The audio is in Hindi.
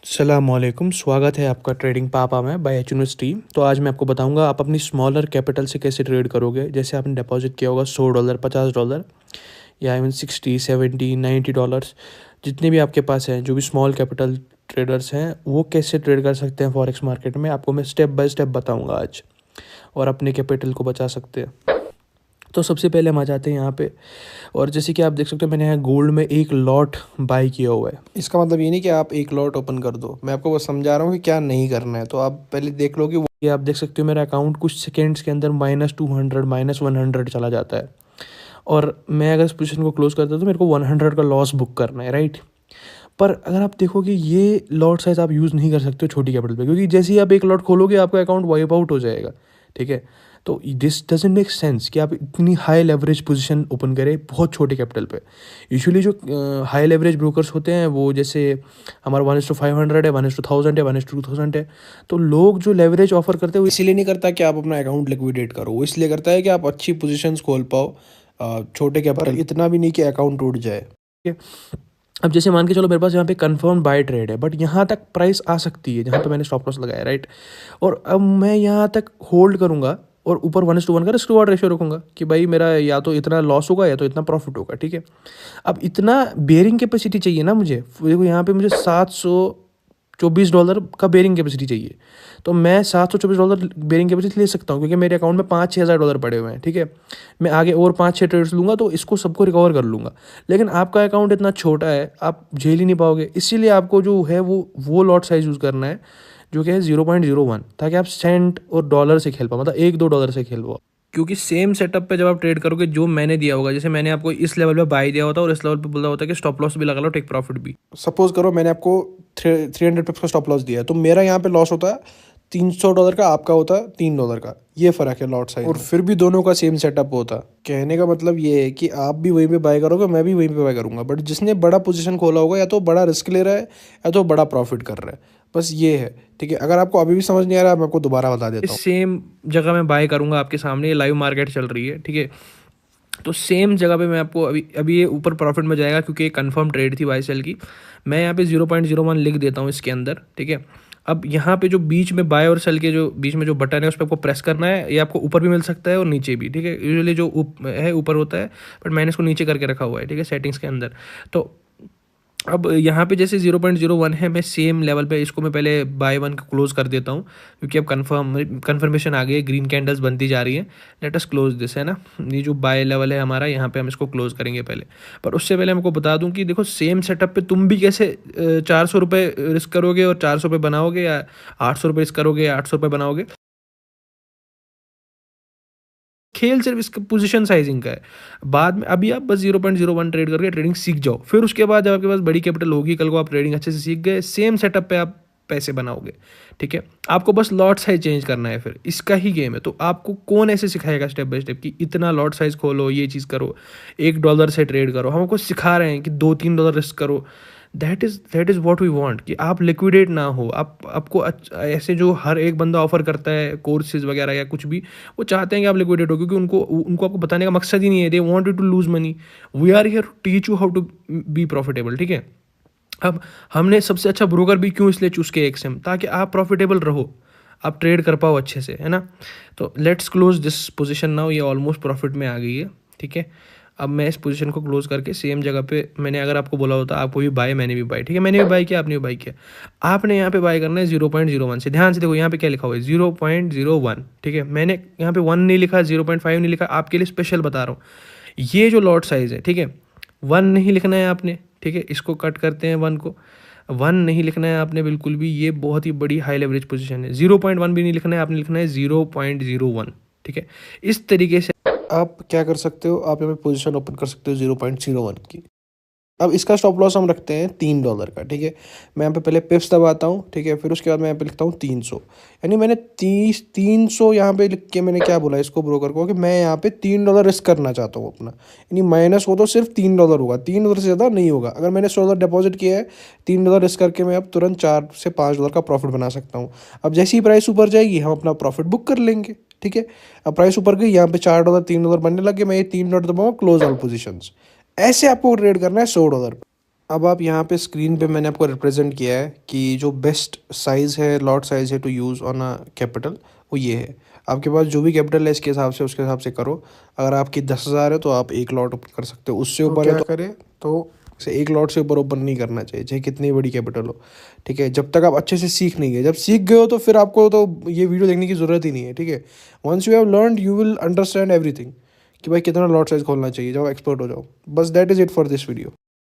अस्सलामुअलैकुम, स्वागत है आपका ट्रेडिंग पापा में बाय एच यूनिवर्सिटी। तो आज मैं आपको बताऊंगा आप अपनी स्मॉलर कैपिटल से कैसे ट्रेड करोगे। जैसे आपने डिपॉजिट किया होगा $100, $50 या इवन 60, 70, $90, जितने भी आपके पास हैं, जो भी स्मॉल कैपिटल ट्रेडर्स हैं, वो कैसे ट्रेड कर सकते हैं फॉरेक्स मार्केट में, आपको मैं स्टेप बाय स्टेप बताऊँगा आज, और अपने कैपिटल को बचा सकते हैं। तो सबसे पहले हम आ जाते हैं यहाँ पे, और जैसे कि आप देख सकते हो मैंने यहाँ गोल्ड में एक लॉट बाई किया हुआ है। इसका मतलब ये नहीं कि आप एक लॉट ओपन कर दो, मैं आपको बस समझा रहा हूँ कि क्या नहीं करना है। तो आप पहले देख लो कि ये आप देख सकते हो मेरा अकाउंट कुछ सेकेंड्स के अंदर -200 -100 चला जाता है, और मैं अगर इस पोजीशन को क्लोज करता हूँ तो मेरे को 100 का लॉस बुक करना है, राइट। पर अगर आप देखोगे ये लॉट साइज आप यूज़ नहीं कर सकते हो छोटी कैपिटल पे, क्योंकि जैसे ही आप एक लॉट खोलोगे आपका अकाउंट वाइप आउट हो जाएगा, ठीक है। तो दिस डजंट मेक सेंस कि आप इतनी हाई लेवरेज पोजीशन ओपन करें बहुत छोटे कैपिटल पे। यूजुअली जो हाई लेवरेज ब्रोकर्स होते हैं वो जैसे हमारा 1:500 है, 1:1000 है, 1:2000 है, तो लोग जो लेवरेज ऑफर करते हैं वो इसीलिए नहीं करता कि आप अपना अकाउंट लिक्विडेट करो, वो इसलिए करता है कि आप अच्छी पोजीशंस खोल पाओ छोटे कैपिटल, इतना भी नहीं कि अकाउंट टूट जाए। ठीक है। अब जैसे मान के चलो मेरे पास यहाँ पे कंफर्म बाय ट्रेड है, बट यहाँ तक प्राइस आ सकती है जहाँ पे मैंने स्टॉप लॉस लगाया, राइट। और अब मैं यहाँ तक होल्ड करूँगा और ऊपर 1:1 का रिस्क रिवॉर्ड रेशियो रखूँगा कि भाई मेरा या तो इतना लॉस होगा या तो इतना प्रॉफिट होगा, ठीक है। अब इतना बेयरिंग कैपेसिटी चाहिए ना मुझे, देखो यहाँ पे मुझे $724 का बेयरिंग कैपेसिटी चाहिए, तो मैं $724 बेयरिंग कैपेसिटी ले सकता हूँ क्योंकि मेरे अकाउंट में $5,000-6,000 पड़े हुए हैं, ठीक है। मैं आगे और 5-6 ट्रेड्स लूँगा तो इसको सबको रिकवर कर लूँगा। लेकिन आपका अकाउंट इतना छोटा है, आप झेल ही नहीं पाओगे, इसीलिए आपको जो है वो लॉट साइज यूज़ करना है जो कि है 0.01, ताकि आप सेंट और डॉलर से खेल पाओ, मतलब $1-2 से खेल पाओ। क्योंकि सेम सेटअप पे जब आप ट्रेड करोगे जो मैंने दिया होगा, जैसे मैंने आपको इस लेवल पे बाई दिया होता है और इस लेवल पे बोला होता है कि स्टॉप लॉस भी लगा लो, टेक प्रॉफिट भी। सपोज करो मैंने आपको 300 पिप्स का स्टॉप लॉस दिया है, तो मेरा यहाँ पे लॉस होता है $300 का, आपका होता है $3 का। ये फर्क है लॉट साइज, और फिर भी दोनों का सेम सेटअप होता। कहने का मतलब ये है कि आप भी वहीं पे बाय करोगे, मैं भी वहीं पे बाय करूंगा, बट जिसने बड़ा पोजीशन खोला होगा या तो बड़ा रिस्क ले रहा है या तो बड़ा प्रॉफिट कर रहा है, बस ये है, ठीक है। अगर आपको अभी भी समझ नहीं आ रहा है, मैं आपको दोबारा बता देता हूँ। सेम जगह मैं बाय करूंगा, आपके सामने लाइव मार्केट चल रही है, ठीक है। तो सेम जगह पे मैं आपको अभी अभी ये ऊपर प्रॉफिट में जाएगा क्योंकि एक कंफर्म ट्रेड थी बाय सेल की। मैं यहाँ पे 0.01 लिख देता हूँ इसके अंदर, ठीक है। अब यहाँ पे जो बीच में बाय और सेल के जो बीच में जो बटन है उस पर आपको प्रेस करना है। ये आपको ऊपर भी मिल सकता है और नीचे भी, ठीक है। यूजुअली जो है ऊपर होता है, बट मैंने इसको नीचे करके रखा हुआ है, ठीक है, सेटिंग्स के अंदर। तो अब यहाँ पे जैसे 0.01 है, मैं सेम लेवल पे इसको मैं पहले बाय वन को क्लोज कर देता हूँ क्योंकि अब कन्फर्मेशन आ गई है, ग्रीन कैंडल्स बनती जा रही है। लेट अस क्लोज दिस, है ना। ये जो बाय लेवल है हमारा, यहाँ पे हम इसको क्लोज करेंगे पहले। पर उससे पहले हमको बता दूँ कि देखो सेम सेटअप पे तुम भी कैसे 400 रुपये रिस्क करोगे और 400 रुपये बनाओगे, या 800 रुपये रिस्क करोगे 800 रुपये बनाओगे। खेल सिर्फ इसका पोजीशन साइजिंग का है। बाद में अभी आप बस 0.01 ट्रेड करके ट्रेडिंग सीख जाओ, फिर उसके बाद जब आपके पास बड़ी कैपिटल होगी, कल को आप ट्रेडिंग अच्छे से सीख गए, सेम सेटअप पे आप पैसे बनाओगे, ठीक है। आपको बस लॉट साइज चेंज करना है, फिर इसका ही गेम है। तो आपको कौन ऐसे सिखाएगा स्टेप बाय स्टेप कि इतना लॉट साइज खोलो, ये चीज़ करो, $1 से ट्रेड करो। हमको सिखा रहे हैं कि $2-3 रिस्क करो। That is what we want, कि आप लिक्विडेट ना हो। आपको ऐसे जो हर एक बंदा ऑफर करता है कोर्सेज वगैरह या कुछ भी, वो चाहते हैं कि आप लिक्विडेट हो, क्योंकि उनको आपको बताने का मकसद ही नहीं है। They want you to lose money, we are here to teach you how to be profitable, ठीक है। अब हमने सबसे अच्छा ब्रोकर भी क्यों इसलिए चूज़ किया एक्सएम, ताकि आप प्रॉफिटेबल रहो, आप ट्रेड कर पाओ अच्छे से, है ना। तो let's close this position now. ये ऑलमोस्ट प्रॉफिट में आ गई है, ठीक है। अब मैं इस पोजीशन को क्लोज करके सेम जगह पे, मैंने अगर आपको बोला होता आपको भी बाय, मैंने भी बाय, ठीक है, मैंने भी बाय किया, आपने भी बाय किया। आपने यहाँ पे बाय करना है 0.01 से। ध्यान से देखो यहाँ पे क्या लिखा हुआ है, 0.01, ठीक है। मैंने यहाँ पे 1 नहीं लिखा, 0.5 नहीं लिखा, आपके लिए स्पेशल बता रहा हूँ। ये जो लॉट साइज है, ठीक है, 1 नहीं लिखना है आपने, ठीक है। इसको कट करते हैं, 1 को 1 नहीं लिखना है आपने बिल्कुल भी, ये बहुत ही बड़ी हाई लेवरेज पोजीशन है। 0.1 भी नहीं लिखना है आपने, लिखना है 0.01, ठीक है। इस तरीके से आप क्या कर सकते हो, आप यहाँ पे पोजीशन ओपन कर सकते हो 0.01 की। अब इसका स्टॉप लॉस हम रखते हैं $3 का, ठीक है। मैं यहाँ पे पहले पिप्स दबाता हूँ, ठीक है, फिर उसके बाद मैं यहाँ पे लिखता हूँ 300, यानी मैंने 300 यहाँ पे लिख के मैंने क्या बोला इसको, ब्रोकर को, कि मैं यहाँ पे $3 रिस्क करना चाहता हूँ अपना, यानी माइनस हो तो सिर्फ $3 होगा, $3 से ज़्यादा नहीं होगा। अगर मैंने $100 डिपॉजिट किया है, $3 रिस्क करके मैं अब तुरंत $4 से $5 का प्रॉफिट बना सकता हूँ। अब जैसी ही प्राइस ऊपर जाएगी हम अपना प्रॉफिट बुक कर लेंगे, ठीक है। अब प्राइस ऊपर गई, यहाँ पे $4 $3 बनने लगे, मैं ये $3 दबाऊँगा, क्लोज ऑल पोजिशन। ऐसे आपको ट्रेड करना है $100 पे। अब आप यहाँ पे स्क्रीन पे मैंने आपको रिप्रेजेंट किया है कि जो बेस्ट साइज़ है, लॉट साइज़ है to use on a capital, वो ये है। आपके पास जो भी कैपिटल है इसके हिसाब से, उसके हिसाब से करो। अगर आपकी 10,000 है तो आप एक लॉट ओपन कर सकते हो, उससे ऊपर है तो करें तो से एक लॉट से ऊपर ओपन नहीं करना चाहिए, चाहे कितनी बड़ी कैपिटल हो, ठीक है। जब तक आप अच्छे से सीख नहीं गए, जब सीख गए हो तो फिर आपको तो ये वीडियो देखने की ज़रूरत ही नहीं है, ठीक है। Once you have learned you will understand everything कि भाई कितना लॉट साइज खोलना चाहिए जब आप एक्सपर्ट हो जाओ। बस that is it for this video.